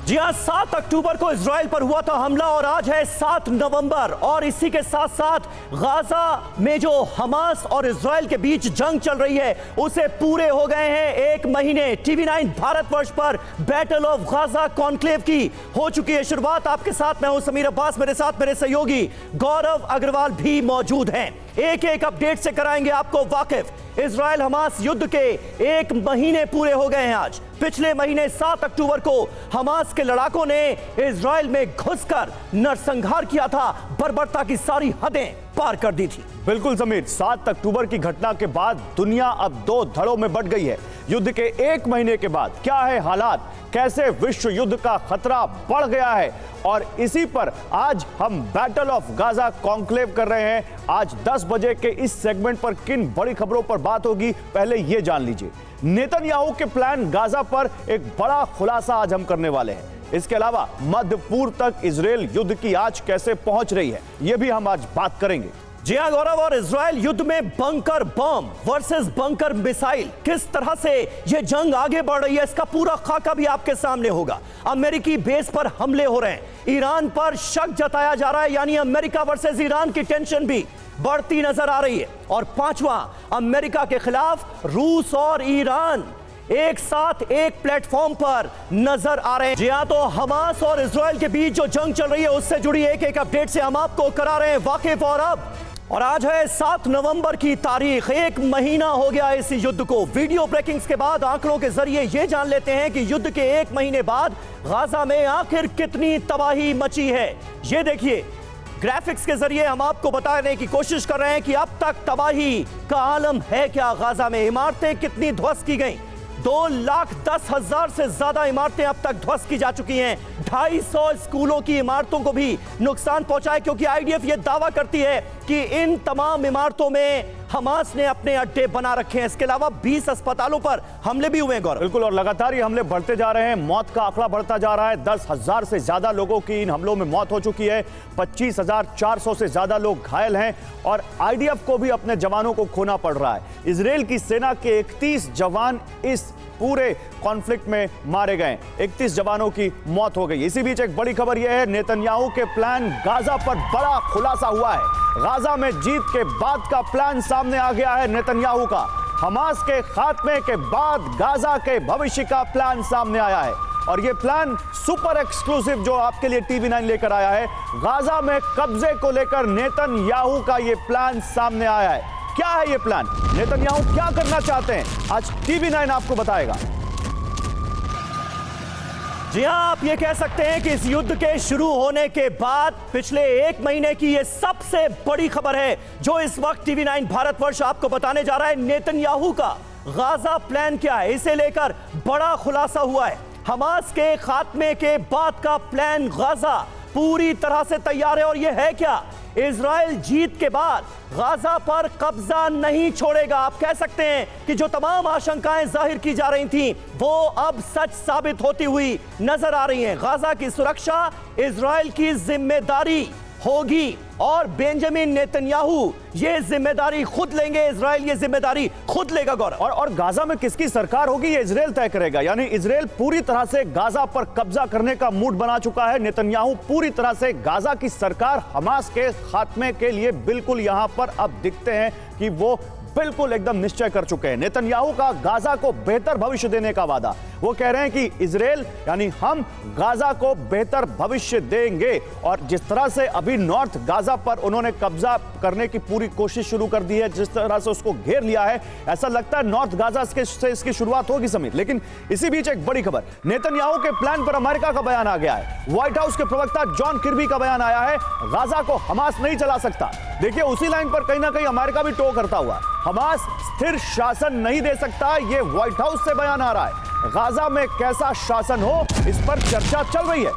जी हाँ, 7 अक्टूबर को इजराइल पर हुआ था हमला और आज है 7 नवंबर और इसी के साथ साथ गाजा में जो हमास और इजराइल के बीच जंग चल रही है उसे पूरे हो गए हैं 1 महीने। TV9 भारतवर्ष पर बैटल ऑफ गाजा कॉन्क्लेव की हो चुकी है शुरुआत। आपके साथ मैं हूं समीर अब्बास, मेरे साथ मेरे सहयोगी गौरव अग्रवाल भी मौजूद हैं। एक एक अपडेट से कराएंगे आपको वाकिफ। इजराइल हमास युद्ध के 1 महीने पूरे हो गए हैं आज। पिछले महीने 7 अक्टूबर को हमास के लड़ाकों ने इजराइल में घुसकर नरसंहार किया था, बर्बरता की सारी हदें पार कर दी थी। बिल्कुल समीर, 7 अक्टूबर की घटना के बाद दुनिया अब 2 धड़ों में बंट गई है। युद्ध के 1 महीने के बाद क्या है हालात, कैसे विश्व युद्ध का खतरा बढ़ गया है, और इसी पर आज हम बैटल ऑफ गाजा कॉन्क्लेव कर रहे हैं। आज 10 बजे के इस सेगमेंट पर किन बड़ी खबरों पर बात होगी, पहले यह जान लीजिए। नेतन्याहू के प्लान गाजा पर एक बड़ा खुलासा आज हम करने वाले हैं। इसके अलावा मध्य पूर्व तक इजराइल युद्ध की आंच कैसे पहुंच रही है, यह भी हम आज बात करेंगे। जी हां गौरव, और इजराइल युद्ध में बंकर बम वर्सेस बंकर मिसाइल, किस तरह से यह जंग आगे बढ़ रही है इसका पूरा खाका भी आपके सामने होगा। अमेरिकी बेस पर हमले हो रहे हैं, ईरान पर शक जताया जा रहा है, यानी अमेरिका वर्सेस ईरान की टेंशन भी बढ़ती नजर आ रही है। और 5वां, अमेरिका के खिलाफ रूस और ईरान एक साथ एक प्लेटफॉर्म पर नजर आ रहे हैं। जी हां, तो हमास और इजराइल के बीच जो जंग चल रही है उससे जुड़ी एक एक अपडेट से हम आपको करा रहे हैं वाकिफ। और आज है 7 नवंबर की तारीख, 1 महीना हो गया इस युद्ध को। वीडियो ब्रेकिंग्स के बाद आंकड़ों के जरिए यह जान लेते हैं कि युद्ध के 1 महीने बाद गाजा में आखिर कितनी तबाही मची है। ये देखिए, ग्राफिक्स के जरिए हम आपको बताने की कोशिश कर रहे हैं कि अब तक तबाही का आलम है क्या। गाजा में इमारतें कितनी ध्वस्त की गई, 2,10,000 से ज्यादा इमारतें अब तक ध्वस्त की जा चुकी हैं। 250 स्कूलों की इमारतों को भी नुकसान पहुंचा है, क्योंकि आईडीएफ यह दावा करती है कि इन तमाम इमारतों में हमास ने अपने अड्डे बना रखे हैं। इसके अलावा 20 अस्पतालों पर हमले भी हुए हैं गौरव। बिल्कुल, और लगातार ये हमले बढ़ते जा रहे हैं, मौत का आंकड़ा बढ़ता जा रहा है। 10,000 से ज्यादा लोगों की इन हमलों में मौत हो चुकी है, 25,400 से ज्यादा लोग घायल हैं, और आईडीएफ को भी अपने जवानों को खोना पड़ रहा है। इजराइल की सेना के 31 जवान इस पूरे कॉन्फ्लिक्ट में मारे गए, 31 जवानों की मौत हो गई। इसी बीच एक बड़ी खबर यह है, नेतन्याहू के प्लान गाजा पर बड़ा खुलासा हुआ है। गाजा में जीत के बाद का प्लान सामने आ गया है नेतन्याहू का। हमास के खात्मे के बाद गाजा के भविष्य का प्लान सामने आया है, और यह प्लान सुपर एक्सक्लूसिव जो आपके लिए TV9 लेकर आया है। गाजा में कब्जे को लेकर नेतन्याहू का यह प्लान सामने आया है। क्या है ये प्लान, नेतन्याहू क्या करना चाहते हैं, आज TV9 आपको बताएगा। जी हां, आप ये कह सकते हैं कि इस युद्ध के शुरू होने के बाद पिछले 1 महीने की ये सबसे बड़ी खबर है जो इस वक्त TV9 भारतवर्ष आपको बताने जा रहा है। नेतन्याहू का गाजा प्लान क्या है, इसे लेकर बड़ा खुलासा हुआ है। हमास के खात्मे के बाद का प्लान गाजा पूरी तरह से तैयार है, और यह है क्या, इजराइल जीत के बाद गाजा पर कब्जा नहीं छोड़ेगा। आप कह सकते हैं कि जो तमाम आशंकाएं जाहिर की जा रही थीं वो अब सच साबित होती हुई नजर आ रही हैं। गाजा की सुरक्षा इजराइल की जिम्मेदारी होगी, और बेंजामिन नेतन्याहू ये जिम्मेदारी खुद लेंगे, इजराइल ये जिम्मेदारी खुद लेगा गौरव। और गाजा में किसकी सरकार होगी ये इजराइल तय करेगा, यानी इजराइल पूरी तरह से गाजा पर कब्जा करने का मूड बना चुका है। नेतन्याहू पूरी तरह से गाजा की सरकार हमास के खात्मे के लिए बिल्कुल यहां पर अब दिखते हैं कि वो बिल्कुल एकदम निश्चय कर चुके हैं। नेतन्याहू का गाजा को बेहतर भविष्य देने का वादा, वो कह रहे हैं कि इजराइल यानी हम गाजा को बेहतर भविष्य देंगे। और जिस तरह से अभी नॉर्थ गाजा पर उन्होंने कब्जा करने की पूरी कोशिश शुरू कर दी है, जिस तरह से उसको घेर लिया है, ऐसा लगता है नॉर्थ गाजा से इसकी शुरुआत होगी समीर। लेकिन इसी बीच एक बड़ी खबर, नेतन्याहू के प्लान पर अमेरिका का बयान आ गया है। व्हाइट हाउस के प्रवक्ता जॉन किर्बी का बयान आया है, गाजा को हमास नहीं चला सकता। देखिए, उसी लाइन पर कहीं ना कहीं अमेरिका भी टो करता हुआ, हमास स्थिर शासन नहीं दे सकता, यह व्हाइट हाउस से बयान आ रहा है। गाजा में कैसा शासन हो, इस पर चर्चा चल रही है।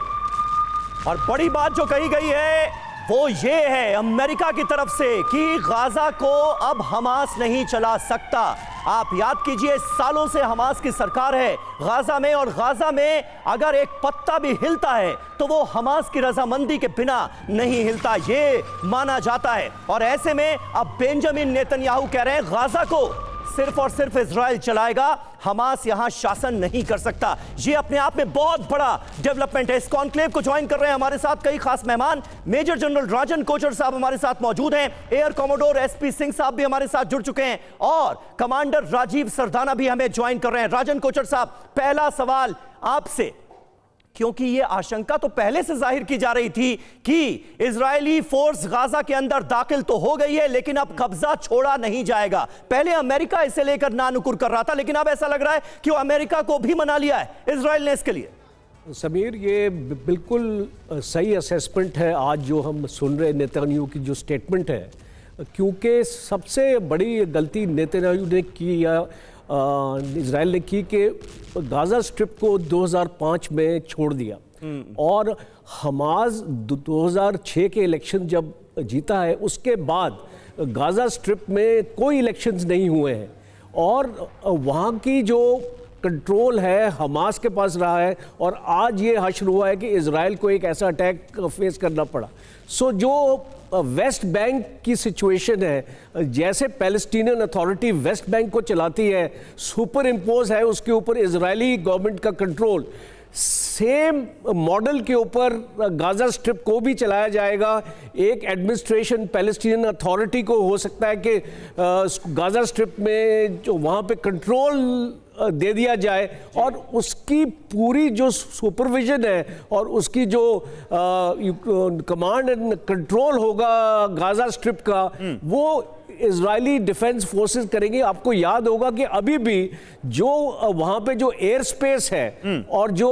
और बड़ी बात जो कही गई है वो ये है अमेरिका की तरफ से कि गाजा को अब हमास नहीं चला सकता। आप याद कीजिए, सालों से हमास की सरकार है गाजा में, और गाजा में अगर एक पत्ता भी हिलता है तो वो हमास की रजामंदी के बिना नहीं हिलता, ये माना जाता है। और ऐसे में अब बेंजामिन नेतन्याहू कह रहे हैं गाजा को सिर्फ और सिर्फ इजराइल चलाएगा, हमास यहां शासन नहीं कर सकता। यह अपने आप में बहुत बड़ा डेवलपमेंट है। इस कॉन्क्लेव को ज्वाइन कर रहे हैं हमारे साथ कई खास मेहमान। मेजर जनरल राजन कोचर साहब हमारे साथ मौजूद हैं, एयर कॉमोडोर एसपी सिंह साहब भी हमारे साथ जुड़ चुके हैं और कमांडर राजीव सरदाना भी हमें ज्वाइन कर रहे हैं। राजन कोचर साहब, पहला सवाल आपसे, क्योंकि यह आशंका तो पहले से जाहिर की जा रही थी कि इजरायली फोर्स गाजा के अंदर दाखिल तो हो गई है लेकिन अब कब्जा छोड़ा नहीं जाएगा। पहले अमेरिका इसे लेकर नानुकुर कर रहा था लेकिन अब ऐसा लग रहा है कि वो अमेरिका को भी मना लिया है इजराइल ने इसके लिए। समीर, ये बिल्कुल सही असेसमेंट है आज जो हम सुन रहे नेतन्याहू की जो स्टेटमेंट है, क्योंकि सबसे बड़ी गलती नेतन्याहू ने की या इजराइल ने की कि गाजा स्ट्रिप को 2005 में छोड़ दिया और हमास 2006 के इलेक्शन जब जीता है उसके बाद गाजा स्ट्रिप में कोई इलेक्शंस नहीं हुए हैं और वहाँ की जो कंट्रोल है हमास के पास रहा है और आज ये हश्र हुआ है कि इजराइल को एक ऐसा अटैक फेस करना पड़ा। सो जो वेस्ट बैंक की सिचुएशन है, जैसे पैलेस्टीनियन अथॉरिटी वेस्ट बैंक को चलाती है, सुपर इम्पोज है उसके ऊपर इजरायली गवर्नमेंट का कंट्रोल, सेम मॉडल के ऊपर गाजा स्ट्रिप को भी चलाया जाएगा। एक एडमिनिस्ट्रेशन पैलेस्टीनियन अथॉरिटी को हो सकता है कि गाजा स्ट्रिप में जो वहाँ पे कंट्रोल दे दिया जाए और उसकी पूरी जो सुपरविजन है और उसकी जो कमांड एंड कंट्रोल होगा गाजा स्ट्रिप का वो इजरायली डिफेंस फोर्सेस करेंगे। आपको याद होगा कि अभी भी जो वहां पे जो एयर स्पेस है और जो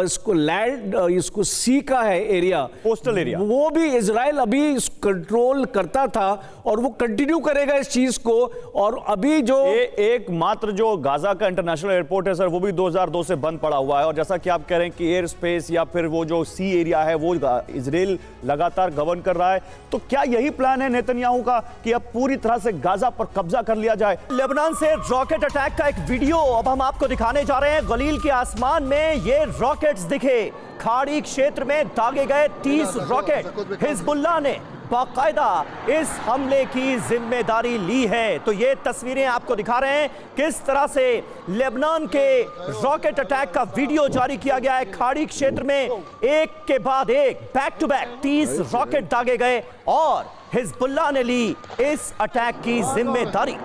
इसको लैंड इसको सी का है एरिया, कोस्टल एरिया, वो भी इजराइल अभी कंट्रोल करता था और वो कंटिन्यू करेगा इस चीज को। और अभी जो एकमात्र जो गाजा का इंटरनेशनल एयरपोर्ट है सर, वो भी 2002 से बंद पड़ा हुआ है और जैसा कि आप कह रहे हैं कि एयर स्पेस या फिर वो जो सी एरिया है वो इजराइल लगातार गवर्न कर रहा है। तो क्या यही प्लान है नेतन्याहू का कि अब पूरी तरह से गाजा पर कब्जा कर लिया जाए? लेबनान से रॉकेट अटैक का एक वीडियो अब हम आपको दिखाने जा रहे हैं। गलील के आसमान में ये रॉकेट्स दिखे, खाड़ी क्षेत्र में दागे गए 30 रॉकेट। हिजबुल्लाह ने बाकायदा इस हमले की जिम्मेदारी ली है। तो ये तस्वीरें आपको दिखा रहे हैं किस तरह से लेबनान के रॉकेट अटैक का वीडियो जारी किया गया है। खाड़ी क्षेत्र में एक के बाद एक बैक टू बैक 30 रॉकेट दागे गए और हिजबुल्लाह ने ली इस अटैक की जिम्मेदारी।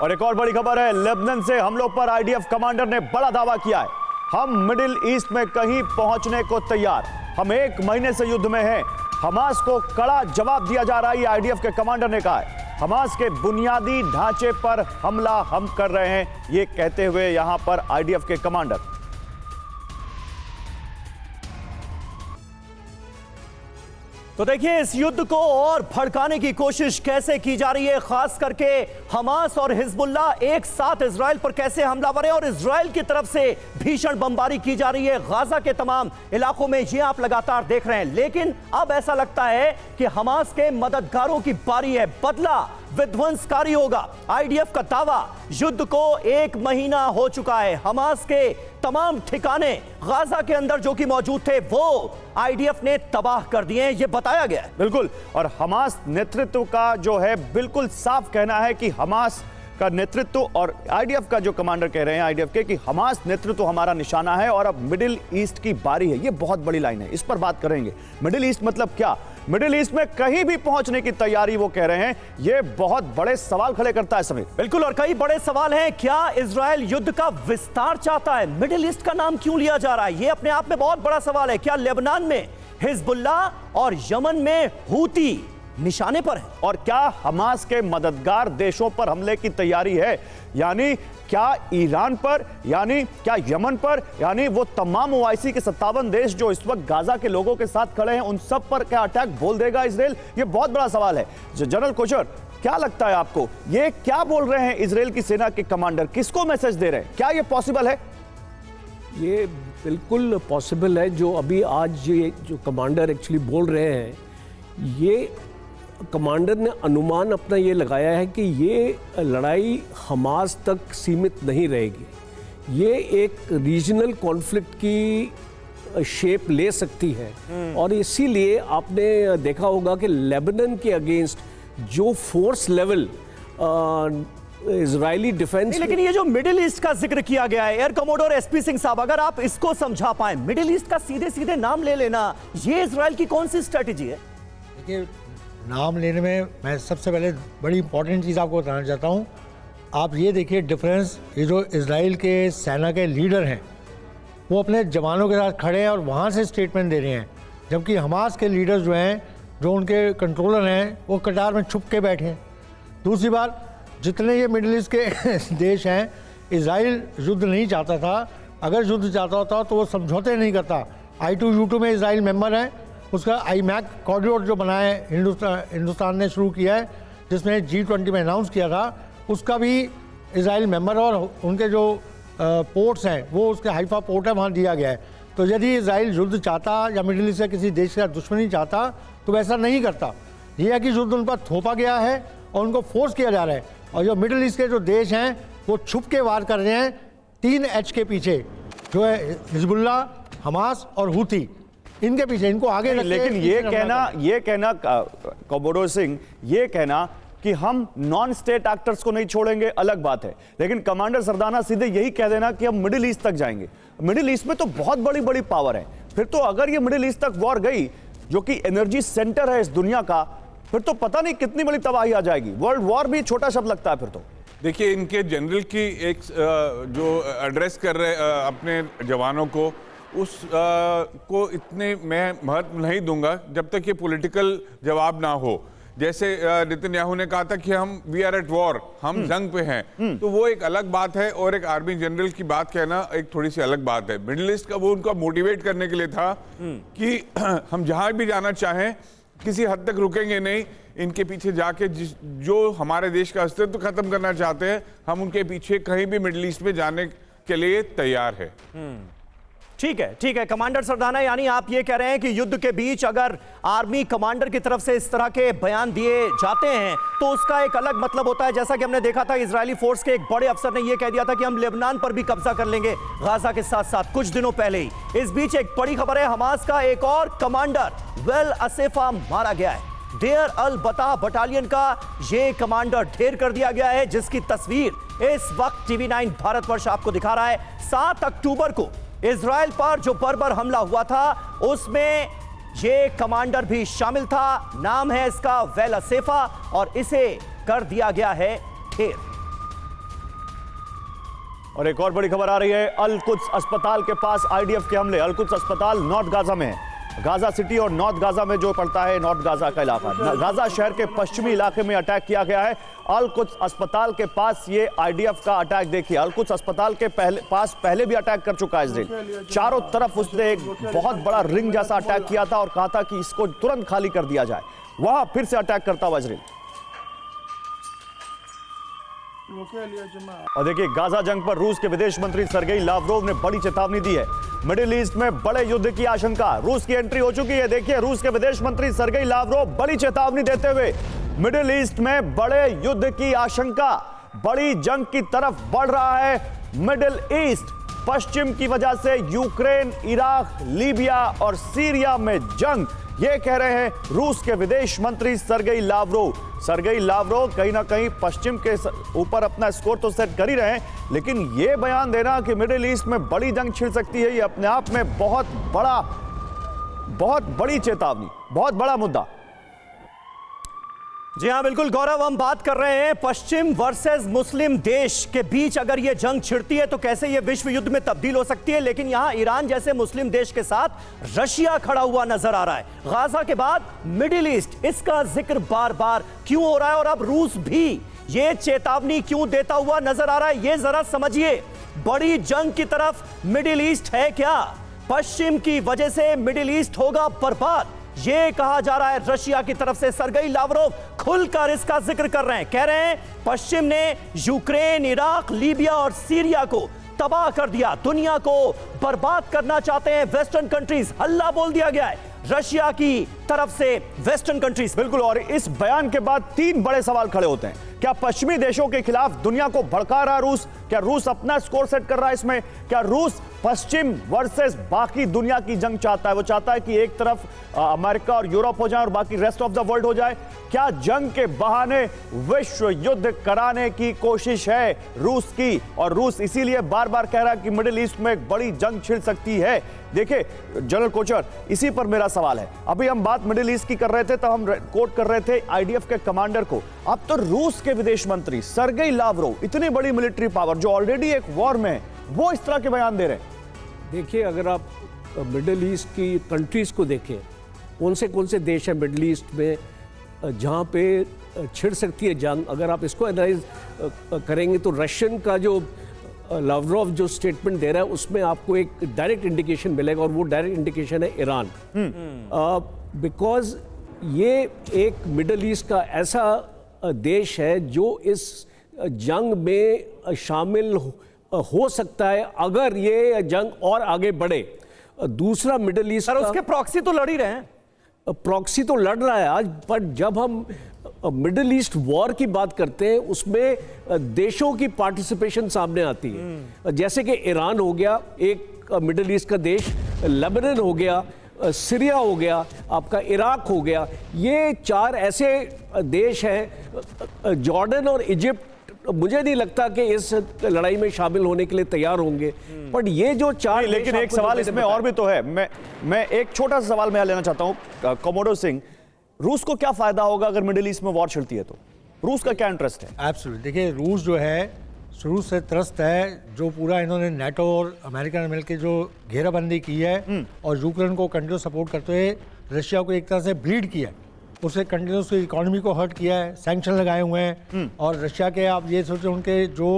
और एक और बड़ी खबर है, लेबनान से हमलों पर आईडीएफ कमांडर ने बड़ा दावा किया है, हम मिडिल ईस्ट में कहीं पहुंचने को तैयार, हम 1 महीने से युद्ध में हैं। हमास को कड़ा जवाब दिया जा रहा है, आईडीएफ के कमांडर ने कहा है। हमास के बुनियादी ढांचे पर हमला हम कर रहे हैं, ये कहते हुए यहां पर आईडीएफ के कमांडर। तो देखिए इस युद्ध को और भड़काने की कोशिश कैसे की जा रही है, खास करके हमास और हिजबुल्लाह एक साथ इजराइल पर कैसे हमलावर है और इजराइल की तरफ से भीषण बमबारी की जा रही है गाजा के तमाम इलाकों में, ये आप लगातार देख रहे हैं। लेकिन अब ऐसा लगता है कि हमास के मददगारों की बारी है, बदला विध्वंसकारी होगा। आईडीएफ का दावा, युद्ध को 1 महीना हो चुका है, हमास के तमाम ठिकाने गाजा के अंदर जो कि मौजूद थे वो आईडीएफ ने तबाह कर दिए हैं, ये बताया गया है। बिल्कुल, और हमास नेतृत्व का जो है बिल्कुल साफ कहना है कि हमास का नेतृत्व और आईडीएफ का जो कमांडर कह रहे हैं आईडीएफ के कि हमास नेतृत्व हमारा निशाना है और अब मिडिल ईस्ट की बारी है। ये बहुत बड़ी लाइन है, इस पर बात करेंगे। मिडिल ईस्ट मतलब क्या? मिडिल ईस्ट में कहीं भी पहुंचने की तैयारी वो कह रहे हैं, ये बहुत बड़े सवाल खड़े करता है समीर। बिल्कुल, और कई बड़े सवाल हैं। क्या इजराइल युद्ध का विस्तार चाहता है? मिडिल ईस्ट का नाम क्यों लिया जा रहा है, ये अपने आप में बहुत बड़ा सवाल है। क्या लेबनान में हिजबुल्लाह और यमन में हूती निशाने पर है? और क्या हमास के मददगार देशों पर हमले की तैयारी है? यानी क्या ईरान पर, यानी क्या यमन पर, यानी वो तमाम ओआईसी के 57 देश जो इस वक्त गाजा के लोगों के साथ खड़े हैं उन सब पर क्या अटैक बोल देगा इजराइल? ये बहुत बड़ा सवाल है। जनरल कोचर, क्या लगता है आपको, ये क्या बोल रहे हैं इजराइल की सेना के कमांडर, किसको मैसेज दे रहे हैं? क्या ये पॉसिबल है? ये बिल्कुल पॉसिबल है। जो अभी आज ये जो कमांडर एक्चुअली बोल रहे हैं, ये कमांडर ने अनुमान अपना ये लगाया है कि ये लड़ाई हमास तक सीमित नहीं रहेगी, ये एक रीजनल कॉन्फ्लिक्ट की शेप ले सकती है। और इसीलिए आपने देखा होगा कि लेबनान के अगेंस्ट जो फोर्स लेवल इजरायली डिफेंस, लेकिन ये जो मिडिल ईस्ट का जिक्र किया गया है, एयर कमोडोर एसपी सिंह साहब, अगर आप इसको समझा पाए, मिडिल ईस्ट का सीधे सीधे नाम ले लेना, ये इजराइल की कौन सी स्ट्रेटेजी है? देखिए, नाम लेने में मैं सबसे पहले बड़ी इंपॉर्टेंट चीज़ आपको बताना चाहता हूँ। आप ये देखिए डिफरेंस, ये जो इजराइल के सेना के लीडर हैं वो अपने जवानों के साथ खड़े हैं और वहाँ से स्टेटमेंट दे रहे हैं, जबकि हमास के लीडर्स जो हैं, जो उनके कंट्रोलर हैं, वो कतार में छुप के बैठे हैं। दूसरी बात, जितने ये मिडिल ईस्ट के देश हैं, इजराइल युद्ध नहीं चाहता था। अगर युद्ध चाहता होता तो वो समझौते नहीं करता। I2U2 में इजराइल मेंबर है, उसका IMAC कॉरिडोर जो बनाया है हिंदुस्तान ने शुरू किया है, जिसमें G20 में अनाउंस किया था, उसका भी इजराइल मेंबर, और उनके जो पोर्ट्स हैं वो उसके हाइफा पोर्ट है, वहाँ दिया गया है। तो यदि इजराइल युद्ध चाहता या मिडिल ईस्ट से किसी देश का दुश्मनी चाहता तो वैसा नहीं करता। यह है कि युद्ध उन पर थोपा गया है और उनको फोर्स किया जा रहा है। और जो मिडिल ईस्ट के जो देश हैं वो छुप के वार कर रहे हैं 3H के पीछे, जो है हिजबुल्ला, हमास और हूथी, इनके पीछे, इनको आगे रख के। लेकिन ये कहना कमोडोर सिंह, ये कहना कि हम नॉन स्टेट एक्टर्स को नहीं छोड़ेंगे अलग बात है, लेकिन कमांडर सरदाना सीधे यही कह देना कि हम मिडिल ईस्ट तक जाएंगे। मिडिल ईस्ट में तो बहुत बड़ी बड़ी पावर है, फिर तो अगर ये मिडिल ईस्ट तक वॉर गई, जो कि एनर्जी सेंटर है इस दुनिया का, फिर तो पता नहीं कितनी बड़ी तबाही आ जाएगी। वर्ल्ड वॉर भी छोटा शब्द लगता है फिर तो। देखिए, इनके जनरल की एक जो एड्रेस कर रहे अपने जवानों को, उस को इतने मैं महत्व नहीं दूंगा जब तक ये पॉलिटिकल जवाब ना हो। जैसे नेतन्याहू ने कहा था कि हम वी आर एट वॉर, हम जंग पे हैं, तो वो एक अलग बात है, और एक आर्मी जनरल की बात कहना एक थोड़ी सी अलग बात है। मिडिल ईस्ट का वो उनका मोटिवेट करने के लिए था कि हम जहां भी जाना चाहें किसी हद तक रुकेंगे नहीं, इनके पीछे जाके जो हमारे देश का अस्तित्व खत्म करना चाहते हैं, हम उनके पीछे कहीं भी मिडिल ईस्ट में जाने के लिए तैयार है। ठीक है कमांडर सरदाना, यानी आप ये कह रहे हैं कि युद्ध के बीच अगर आर्मी कमांडर की तरफ से इस तरह के बयान दिए जाते हैं तो उसका एक अलग मतलब होता है। जैसा कि हमने देखा था, इजरायली फोर्स के एक बड़े अफसर ने यह कह दिया था कि हम लेबनान पर भी कब्जा कर लेंगे गाजा के साथ साथ कुछ दिनों पहले ही। इस बीच एक बड़ी खबर है, हमास का एक और कमांडर वेल असेफा मारा गया है। डेयर अल बता बटालियन का ये कमांडर ढेर कर दिया गया है, जिसकी तस्वीर इस वक्त TV9 भारतवर्ष आपको दिखा रहा है। 7 अक्टूबर को इजराइल पर जो बर्बर हमला हुआ था उसमें ये कमांडर भी शामिल था। नाम है इसका वेल असेफा और इसे कर दिया गया है ढेर। और एक और बड़ी खबर आ रही है, अल कुद्स अस्पताल के पास IDF के हमले। अल कुद्स अस्पताल नॉर्थ गाजा में है, गाजा सिटी और नॉर्थ गाजा में जो पड़ता है नॉर्थ गाजा का इलाका, गाजा शहर के पश्चिमी इलाके में अटैक किया गया है। अल कुद्स अस्पताल के पास ये IDF का अटैक देखिए। अल कुद्स अस्पताल के पास पहले भी अटैक कर चुका है इजराइल। चारों तरफ उसने एक बहुत बड़ा रिंग जैसा अटैक किया था और कहा था कि इसको तुरंत खाली कर दिया जाए। वहां फिर से अटैक करता हुआ इजराइल। और देखिए, गाजा जंग पर रूस के विदेश मंत्री सर्गेई लावरोव ने बड़ी चेतावनी दी है। मिडिल ईस्ट में बड़े युद्ध की आशंका, रूस की एंट्री हो चुकी है। देखिए, रूस के विदेश मंत्री सर्गेई लावरोव बड़ी चेतावनी देते हुए मिडिल ईस्ट में बड़े युद्ध की आशंका, बड़ी जंग की तरफ बढ़ रहा है मिडिल ईस्ट। पश्चिम की वजह से यूक्रेन, इराक, लीबिया और सीरिया में जंग, ये कह रहे हैं रूस के विदेश मंत्री सर्गेई लावरोव। सर्गेई लावरोव कहीं ना कहीं पश्चिम के ऊपर अपना स्कोर तो सेट कर ही रहे हैं, लेकिन यह बयान देना कि मिडिल ईस्ट में बड़ी जंग छिड़ सकती है, ये अपने आप में बहुत बड़ी चेतावनी, बहुत बड़ा मुद्दा। जी हां, बिल्कुल गौरव, हम बात कर रहे हैं पश्चिम वर्सेस मुस्लिम देश के बीच अगर यह जंग छिड़ती है तो कैसे यह विश्व युद्ध में तब्दील हो सकती है। लेकिन यहां ईरान जैसे मुस्लिम देश के साथ रशिया खड़ा हुआ नजर आ रहा है। गाजा के बाद मिडिल ईस्ट, इसका जिक्र बार बार क्यों हो रहा है और अब रूस भी यह चेतावनी क्यों देता हुआ नजर आ रहा है, यह जरा समझिए। बड़ी जंग की तरफ मिडिल ईस्ट है क्या? पश्चिम की वजह से मिडिल ईस्ट होगा बर्बाद, यह कहा जा रहा है रशिया की तरफ से। सर्गेई लावरोव खुलकर इसका जिक्र कर रहे हैं, कह रहे हैं पश्चिम ने यूक्रेन, इराक, लीबिया और सीरिया को तबाह कर दिया, दुनिया को बर्बाद करना चाहते हैं वेस्टर्न कंट्रीज। हल्ला बोल दिया गया है रशिया की तरफ से वेस्टर्न कंट्रीज। बिल्कुल, और इस बयान के बाद 3 बड़े सवाल खड़े होते हैं। क्या पश्चिमी देशों के खिलाफ दुनिया को भड़का रहा रूस? क्या रूस अपना स्कोर सेट कर रहा है इसमें? क्या रूस पश्चिम वर्सेस बाकी दुनिया की जंग चाहता है। वो चाहता है कि एक तरफ अमेरिका और यूरोप हो जाए और बाकी रेस्ट ऑफ द वर्ल्ड हो जाए। क्या जंग के बहाने विश्व युद्ध कराने की कोशिश है रूस की? और रूस इसीलिए बार बार कह रहा है कि मिडिल ईस्ट में एक बड़ी जंग छिड़ सकती है। देखिए जनरल कोचर, इसी पर मेरा सवाल है। अभी हम बात मिडिल ईस्ट की कर रहे थे, तब हम कोट कर रहे थे आईडीएफ के कमांडर को। अब तो रूस के विदेश मंत्री सर्गेई लावरोव, इतनी बड़ी मिलिट्री पावर जो ऑलरेडी एक वॉर में है, वो इस तरह के बयान दे रहे हैं। देखिए, अगर आप मिडिल ईस्ट की कंट्रीज को देखें, कौन से देश हैं मिडिल ईस्ट में जहाँ पे छिड़ सकती है जंग, अगर आप इसको एनालाइज करेंगे तो रशियन का जो लावरोव जो स्टेटमेंट दे रहा है उसमें आपको एक डायरेक्ट इंडिकेशन मिलेगा, और वो डायरेक्ट इंडिकेशन है ईरान। बिकॉज ये एक मिडिल ईस्ट का ऐसा देश है जो इस जंग में शामिल हो सकता है अगर ये जंग और आगे बढ़े। दूसरा मिडिल ईस्ट सर उसके प्रॉक्सी तो लड़ ही रहे हैं, प्रॉक्सी तो लड़ रहा है आज, बट जब हम मिडिल ईस्ट वॉर की बात करते हैं उसमें देशों की पार्टिसिपेशन सामने आती है। जैसे कि ईरान हो गया एक मिडिल ईस्ट का देश, लेबनान हो गया, सीरिया हो गया, आपका इराक हो गया। ये 4 ऐसे देश हैं। जॉर्डन और इजिप्ट मुझे नहीं लगता कि इस लड़ाई में शामिल होने के लिए तैयार होंगे, बट ये जो 4 लेकिन एक सवाल इसमें और भी तो है। मैं एक छोटा सा सवाल मैं लेना चाहता हूं कोमोडोर सिंह, रूस को क्या फायदा होगा अगर मिडिल ईस्ट में वॉर छिड़ती है तो? रूस का क्या इंटरेस्ट है? एब्सोल्युटली, देखिए रूस जो है शुरू से त्रस्त है, जो पूरा इन्होंने नाटो और अमेरिका ने मिलकर जो घेराबंदी की है और यूक्रेन को कंटिन्यू सपोर्ट करते हुए रशिया को एक तरह से ब्लीड किया है, उससे कंटिन्यूस इकोनॉमी को हर्ट किया है, सैंक्शन लगाए हुए हैं। और रशिया के आप ये सोचो उनके जो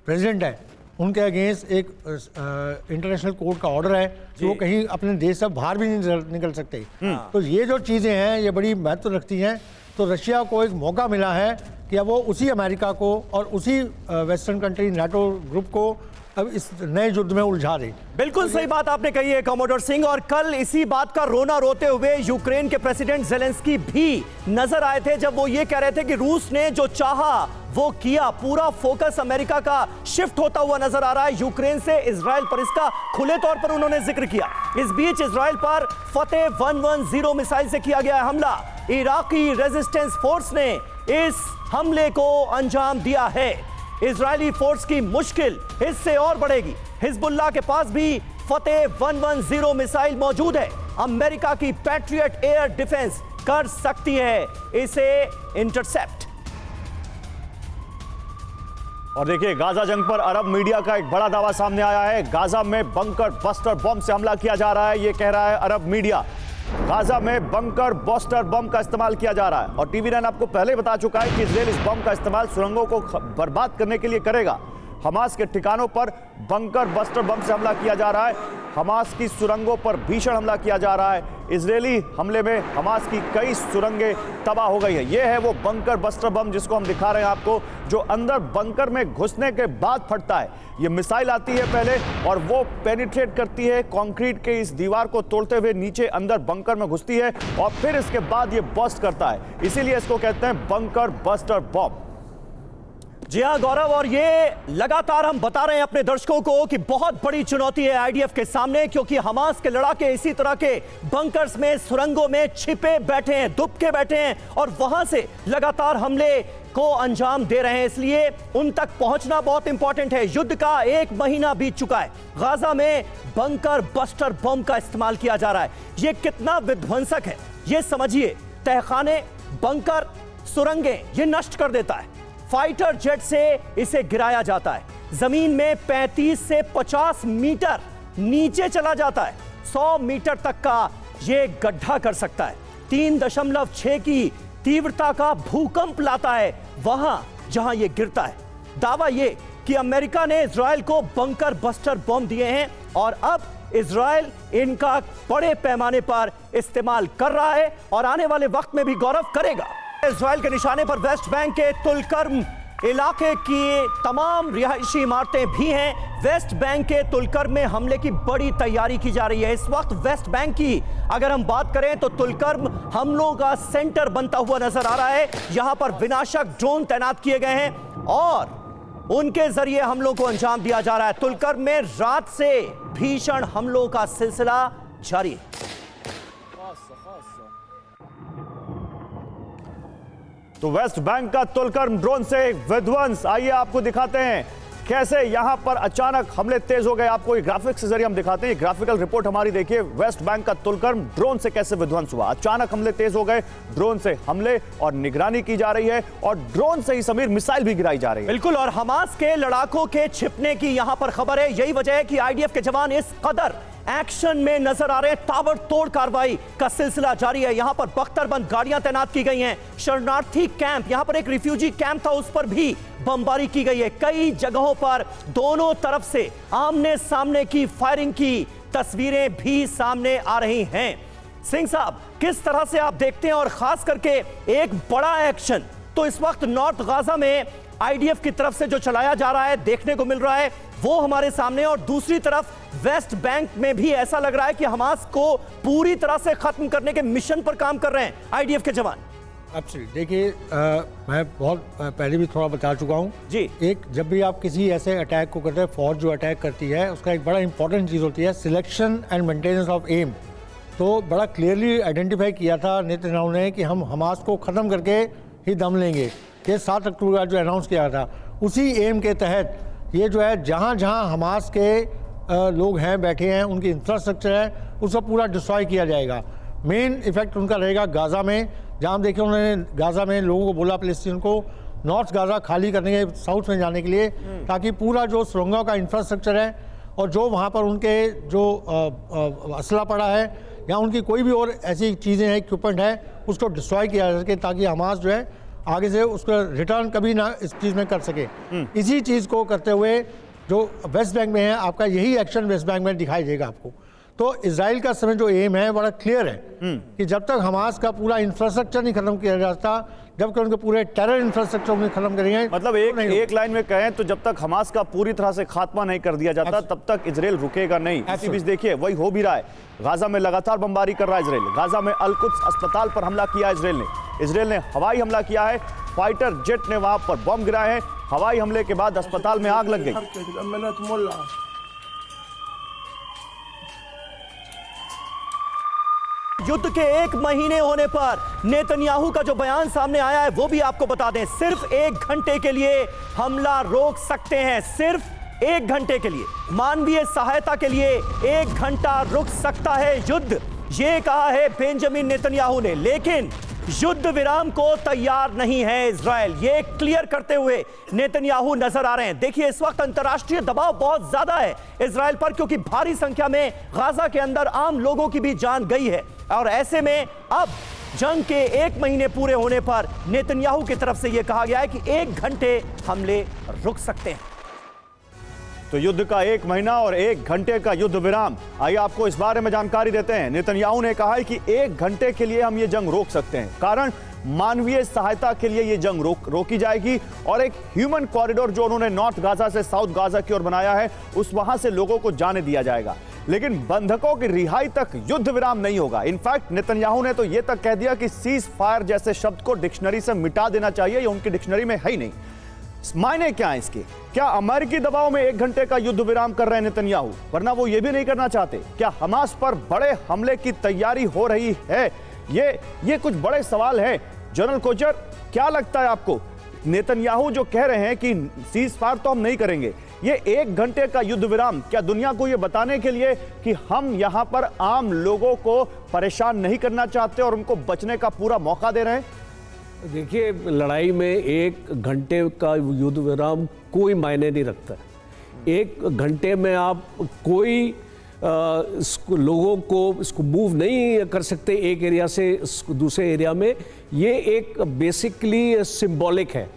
प्रेसिडेंट है उनके अगेंस्ट एक इंटरनेशनल कोर्ट का ऑर्डर है कि वो कहीं अपने देश से बाहर भी नहीं निकल सकते। तो ये जो चीज़ें हैं ये बड़ी महत्व रखती हैं। तो रशिया को एक मौका मिला है कि अब वो उसी अमेरिका को और उसी वेस्टर्न कंट्री नाटो ग्रुप को अब इस नए युद्ध में उलझा दे। बिल्कुल सही बात आपने कही है कमोडोर सिंह, और कल इसी बात का रोना रोते हुए यूक्रेन के प्रेसिडेंट जेलेंस्की भी नजर आए थे, जब वो ये कह रहे थे कि रूस ने जो चाहा वो किया। पूरा फोकस अमेरिका का शिफ्ट होता हुआ नजर आ रहा है यूक्रेन से इजराइल पर, इसका खुले तौर पर उन्होंने जिक्र किया। इस बीच इजराइल पर फतेह 110 मिसाइल से किया गया हमला। इराकी रेजिस्टेंस फोर्स ने इस हमले को अंजाम दिया है। इजरायली फोर्स की मुश्किल इससे और बढ़ेगी। हिजबुल्लाह के पास भी फतेह 110 मिसाइल मौजूद है। अमेरिका की पैट्रियट एयर डिफेंस कर सकती है इसे इंटरसेप्ट। और देखिए गाजा जंग पर अरब मीडिया का एक बड़ा दावा सामने आया है। गाजा में बंकर बस्टर बम से हमला किया जा रहा है, ये कह रहा है अरब मीडिया। गाजा में बंकर बस्टर बम का इस्तेमाल किया जा रहा है और टीवी 9 आपको पहले बता चुका है कि इजराइल इस बम का इस्तेमाल सुरंगों को बर्बाद करने के लिए करेगा। हमास के ठिकानों पर बंकर बस्टर बम से हमला किया जा रहा है। हमास की सुरंगों पर भीषण हमला किया जा रहा है। इजरायली हमले में हमास की कई सुरंगें तबाह हो गई है। यह है वो बंकर बस्टर बम जिसको हम दिखा रहे हैं आपको, जो अंदर बंकर में घुसने के बाद फटता है। ये मिसाइल आती है पहले और वो पेनिट्रेट करती है कंक्रीट के इस दीवार को तोड़ते हुए नीचे अंदर बंकर में घुसती है और फिर इसके बाद ये बस्ट करता है। इसीलिए इसको कहते हैं बंकर बस्टर बम। जी हाँ गौरव, और ये लगातार हम बता रहे हैं अपने दर्शकों को कि बहुत बड़ी चुनौती है आईडीएफ के सामने, क्योंकि हमास के लड़ाके इसी तरह के बंकर्स में, सुरंगों में छिपे बैठे हैं, दुबके बैठे हैं और वहां से लगातार हमले को अंजाम दे रहे हैं। इसलिए उन तक पहुंचना बहुत इंपॉर्टेंट है। युद्ध का 1 महीना बीत चुका है। गाजा में बंकर बस्टर बम का इस्तेमाल किया जा रहा है। यह कितना विध्वंसक है ये समझिए। तहखाने, बंकर, सुरंगें ये नष्ट कर देता है। फाइटर जेट से इसे गिराया जाता है। जमीन में 35 से 50 मीटर नीचे चला जाता है। 100 मीटर तक का ये गड्ढा कर सकता है। 3.6 की तीव्रता का भूकंप लाता है वहां जहां ये गिरता है। दावा ये कि अमेरिका ने इजराइल को बंकर बस्टर बम दिए हैं और अब इजराइल इनका बड़े पैमाने पर इस्तेमाल कर रहा है और आने वाले वक्त में भी गौरव करेगा। इजराइल के निशाने पर वेस्ट बैंक के तुलकर्म इलाके की तमाम रिहायशी इमारतें भी हैं। वेस्ट बैंक के तुलकर्म में हमले की बड़ी तैयारी की जा रही है। इस वक्त वेस्ट बैंक की अगर हम बात करें तो तुलकर्म हमलों का सेंटर बनता हुआ नजर आ रहा है। यहां पर विनाशक ड्रोन तैनात किए गए हैं और उनके जरिए हमलों को अंजाम दिया जा रहा है। तुलकर्म में रात से भीषण हमलों का सिलसिला जारी है। तो वेस्ट बैंक का तुलकर्म ड्रोन से विध्वंस, आइए आपको दिखाते हैं कैसे यहां पर अचानक हमले तेज हो गए। आपको ये ग्राफिक्स के जरिए हम दिखाते हैं, ये ग्राफिकल रिपोर्ट हमारी देखिए। वेस्ट बैंक का तुलकर्म ड्रोन से कैसे विध्वंस हुआ, अचानक हमले तेज हो गए, ड्रोन से हमले और निगरानी की जा रही है और ड्रोन से ही समीर मिसाइल भी गिराई जा रही है। बिल्कुल, और हमास के लड़ाकों के छिपने की यहां पर खबर है। यही वजह है कि आईडीएफ के जवान इस कदर एक्शन में नजर आ रहे हैं। ताबड़तोड़ कार्रवाई का सिलसिला जारी है। यहां पर बख्तरबंद गाड़ियां तैनात की गई हैं। शरणार्थी कैंप, यहां पर एक रिफ्यूजी कैंप था, उस पर भी बमबारी की गई है। कई जगहों पर दोनों तरफ से आमने सामने की फायरिंग की तस्वीरें भी सामने आ रही हैं। सिंह साहब, किस तरह से आप देखते हैं, और खास करके एक बड़ा एक्शन तो इस वक्त नॉर्थ गाजा में आईडीएफ की तरफ से जो चलाया जा रहा है, देखने को मिल रहा है, वो हमारे सामने, और दूसरी तरफ वेस्ट बैंक में भी ऐसा लग रहा है कि हमास को पूरी तरह से खत्म करने के मिशन पर काम कर रहे हैं आईडीएफ के जवान। एब्सोल्युटली, देखिए मैं बहुत पहले भी थोड़ा बता चुका हूँ जी। एक जब भी आप किसी ऐसे अटैक को करते हैं, फौज जो अटैक करती है उसका एक बड़ा इंपॉर्टेंट चीज़ होती है selection and maintenance of them. तो बड़ा क्लियरली आइडेंटिफाई किया था नेतन्याहू ने कि हम हमास को ख़त्म करके ही दम लेंगे। ये 7 अक्टूबर जो अनाउंस किया था, उसी एम के तहत ये जो है जहाँ जहाँ हमास के लोग हैं, बैठे हैं, उनकी इंफ्रास्ट्रक्चर है, उसको पूरा डिस्ट्रॉय किया जाएगा। मेन इफेक्ट उनका रहेगा गाज़ा में, जहाँ देखिए उन्होंने गाज़ा में लोगों को बोला, फिलिस्तीन को, नॉर्थ गाज़ा खाली करने के, साउथ में जाने के लिए, ताकि पूरा जो सुरंगों का इंफ्रास्ट्रक्चर है और जो वहाँ पर उनके जो असला पड़ा है या उनकी कोई भी और ऐसी चीज़ें हैं, इक्विपमेंट है, उसको डिस्ट्रॉय किया जा सके, ताकि हमास जो है आगे से उसका रिटर्न कभी ना इस चीज़ में कर सके। इसी चीज़ को करते हुए जो वेस्ट बैंक में है, आपका यही एक्शन वेस्ट बैंक में दिखाई देगा आपको। तो इजराइल का समय जो एम है बड़ा क्लियर है कि जब तक हमास का पूरा इंफ्रास्ट्रक्चर नहीं खत्म किया जाता, जब तक उनके पूरे टेरर इंफ्रास्ट्रक्चर में खत्म करेंगे, मतलब एक लाइन में कहें तो जब तक हमास का पूरी तरह से खात्मा नहीं कर दिया जाता, तब तक इजराइल रुकेगा नहीं। इसी बीच देखिए वही हो भी रहा है, गाजा में लगातार बमबारी कर रहा है इजराइल। गाजा में अल कुद्स अस्पताल पर हमला किया इजराइल ने हवाई हमला किया है, फाइटर जेट ने वहां पर बम गिराए हैं। हवाई हमले के बाद अस्पताल में आग लग गई। युद्ध के 1 महीने होने पर नेतन्याहू का जो बयान सामने आया है, वो भी आपको बता दें। सिर्फ 1 घंटे के लिए हमला रोक सकते हैं, सिर्फ 1 घंटे के लिए, मानवीय सहायता के लिए 1 घंटा रुक सकता है युद्ध, ये कहा है बेंजामिन नेतन्याहू ने। लेकिन युद्ध विराम को तैयार नहीं है इजराइल, ये क्लियर करते हुए नेतन्याहू नजर आ रहे हैं। देखिए, इस वक्त अंतर्राष्ट्रीय दबाव बहुत ज्यादा है इजराइल पर, क्योंकि भारी संख्या में गाजा के अंदर आम लोगों की भी जान गई है, और ऐसे में अब जंग के 1 महीने पूरे होने पर नेतन्याहू की तरफ से यह कहा गया है कि 1 घंटे हमले रुक सकते हैं। तो युद्ध का 1 महीना और 1 घंटे का युद्ध विराम, आइए आपको इस बारे में जानकारी देते हैं। नेतन्याहू ने कहा है कि 1 घंटे के लिए हम ये जंग रोक सकते हैं, कारण मानवीय सहायता के लिए ये जंग रोकी जाएगी, और एक ह्यूमन कॉरिडोर जो उन्होंने नॉर्थ गाजा से साउथ गाजा की ओर बनाया है, उस वहां से लोगों को जाने दिया जाएगा। लेकिन बंधकों की रिहाई तक युद्ध विराम नहीं होगा। इनफैक्ट नेतन्याहू ने तो यह तक कह दिया कि सीज फायर जैसे शब्द को डिक्शनरी से मिटा देना चाहिए, ये उनकी डिक्शनरी में है ही नहीं। मायने क्या है इसके? क्या अमेरिकी दबाव में 1 घंटे का युद्ध विराम कर रहे हैं नेतन्याहू, वरना वो ये भी नहीं करना चाहते? क्या हमास पर बड़े हमले की तैयारी हो रही है? ये कुछ बड़े सवाल हैं। जनरल कोचर, क्या लगता है आपको, नेतन्याहू जो कह रहे हैं कि सीज फायर तो हम नहीं करेंगे, ये 1 घंटे का युद्ध विराम क्या दुनिया को ये बताने के लिए कि हम यहां पर आम लोगों को परेशान नहीं करना चाहते और उनको बचने का पूरा मौका दे रहे हैं? देखिए, लड़ाई में 1 घंटे का युद्ध विराम कोई मायने नहीं रखता। 1 घंटे में आप कोई लोगों को इसको मूव नहीं कर सकते एक एरिया से दूसरे एरिया में। ये एक बेसिकली सिंबॉलिक है।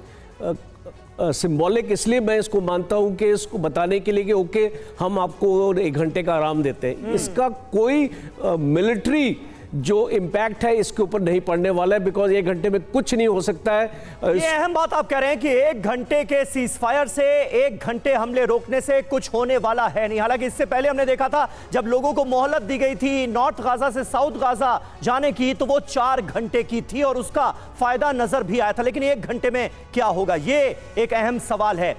सिंबॉलिक इसलिए मैं इसको मानता हूं कि इसको बताने के लिए कि ओके हम आपको 1 घंटे का आराम देते हैं, इसका कोई मिलिट्री जो इम्पैक्ट है इसके ऊपर नहीं पड़ने वाला है, बिकॉज 1 घंटे में कुछ नहीं हो सकता है। ये अहम बात आप कह रहे हैं कि 1 घंटे के सीजफायर से 1 घंटे हमले रोकने से कुछ होने वाला है नहीं। हालांकि इससे पहले हमने देखा था जब लोगों को मोहलत दी गई थी नॉर्थ गाजा से साउथ गाजा जाने की, तो वो 4 घंटे की थी और उसका फायदा नजर भी आया था। लेकिन 1 घंटे में क्या होगा, ये एक अहम सवाल है।